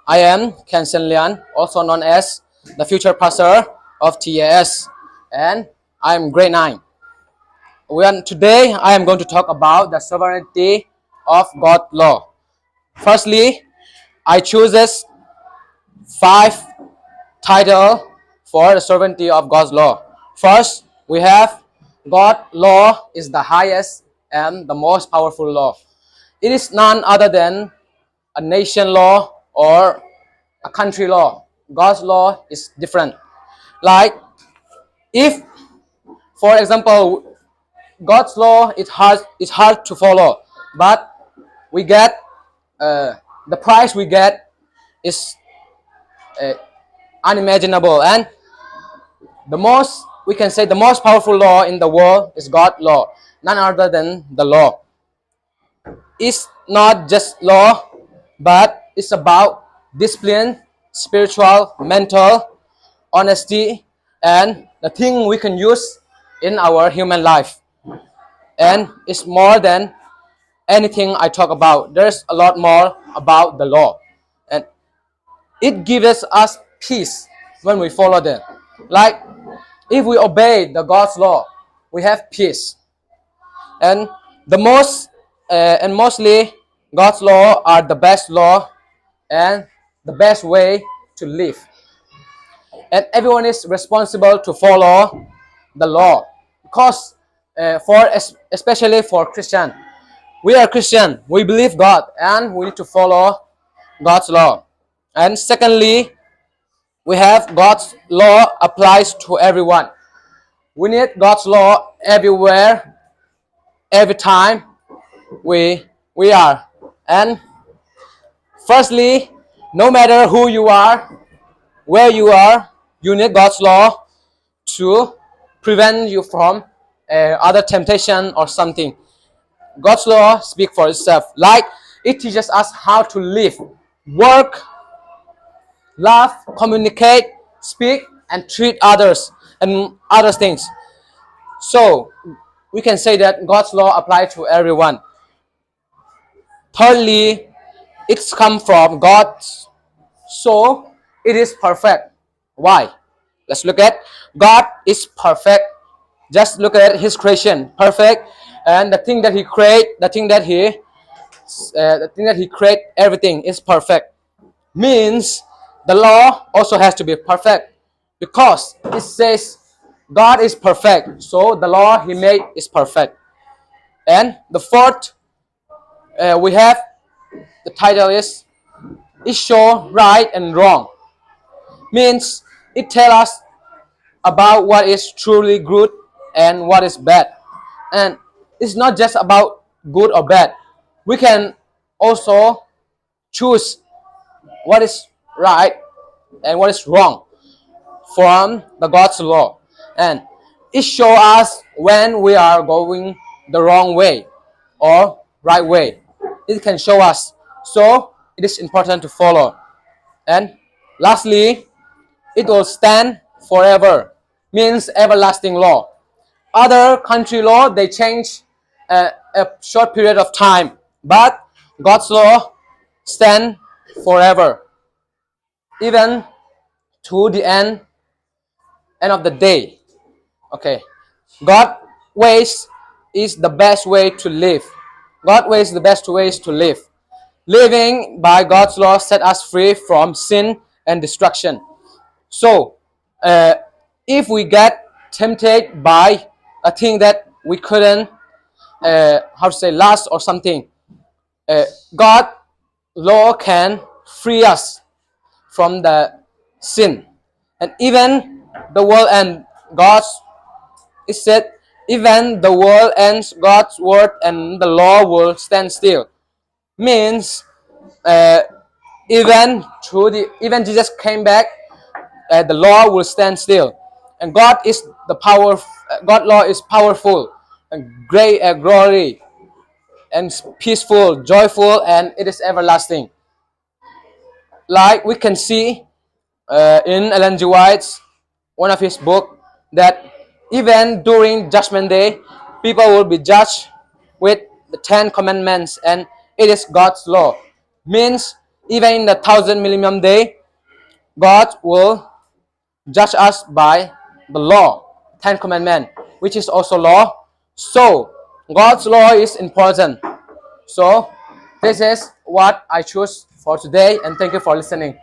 I am Ken Sen Lian, also known as the future pastor of TAS, and I'm grade 9. Today, I am going to talk about the sovereignty of God's law. Firstly, I chooses 5 titles for the sovereignty of God's law. First, we have God's law is the highest and the most powerful law. It is none other than a nation law or a country law. God's law is different. Like if, for example, God's law is hard to follow, but we get the price we get is uh, unimaginable, and the most we can say the most powerful law in the world is God's law, none other than the law. It's not just law, but it's about discipline, spiritual, mental, honesty, and the thing we can use in our human life. And it's more than anything I talk about. There's a lot more about the law, and it gives us peace when we follow them. Like if we obey the God's law, we have peace. And the most and mostly God's law are the best law and the best way to live. And everyone is responsible to follow the law because especially for Christian, we are Christian, we believe God, and we need to follow God's law. And secondly, we have God's law applies to everyone. We need God's law everywhere, every time we are. And firstly, no matter who you are, where you are, you need God's law to prevent you from other temptation or something. God's law speaks for itself. Like it teaches us how to live, work, love, communicate, speak, and treat others and other things. So we can say that God's law applies to everyone. Thirdly, it's come from God, so it is perfect. Why? Let's look at God is perfect. Just look at His creation, perfect, and the thing that He create, everything is perfect. Means the law also has to be perfect because it says God is perfect, so the law He made is perfect. And the fourth, we have the title is it show right and wrong. Means it tell us about what is truly good and what is bad. And it's not just about good or bad. We can also choose what is right and what is wrong from the God's law. And it shows us when we are going the wrong way or right way. It can show us. So it is important to follow. And lastly, it will stand forever. Means everlasting law. Other country law, they change a short period of time. But God's law stand forever. Even to the end of the day. Okay. God ways is the best way to live. God ways the best ways to live. Living by God's law set us free from sin and destruction. So, if we get tempted by a thing that we couldn't, last or something, God law can free us from the sin. And even the world and God's, it said, even the world ends, God's word and the law will stand still. Means even Jesus came back, the law will stand still. And God law is powerful and great glory and peaceful, joyful, and it is everlasting. Like we can see in Ellen G. White's one of his book that even during Judgment Day, people will be judged with the 10 Commandments, and it is God's law. Means even in the 1,000 millennium day, God will judge us by the law, 10 commandments, which is also law. So God's law is important. So this is what I choose for today, and thank you for listening.